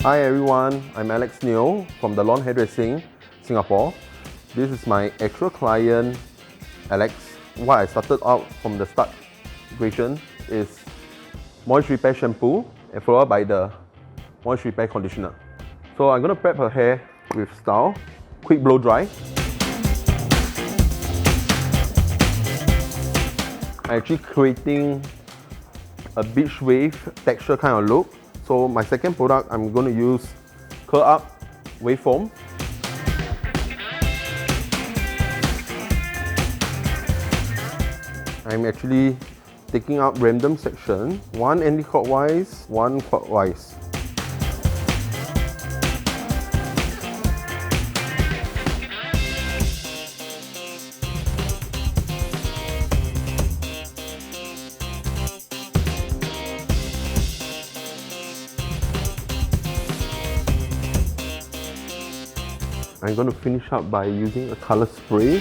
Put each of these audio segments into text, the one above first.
Hi everyone, I'm Alex Neo from the Lawn Hairdressing, Singapore. This is my actual client, Alex. What I started out from the start equation is MOISTREPAIR Shampoo and followed by the MOISTREPAIR Conditioner. So I'm going to prep her hair with Style Quick Blow Dry. I'm actually creating a beach wave texture kind of look. So my second product, I'm going to use CURLUP Wave Foam. I'm actually taking out random section, one anti-clockwise, one clockwise. I'm going to finish up by using a color spray.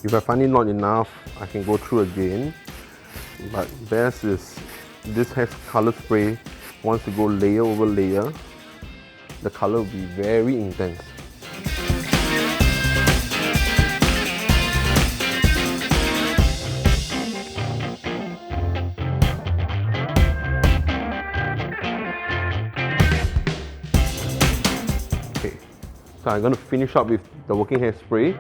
If I find it not enough, I can go through again. But best is this has color spray. Once you go layer over layer, the color will be very intense. Okay, so I'm going to finish up with the working hairspray.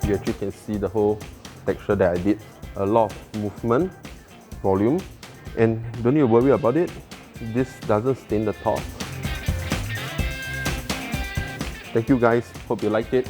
You actually can see the whole texture that I did. A lot of movement, volume, and don't need to worry about it. This doesn't stain the top. Thank you guys, hope you liked it.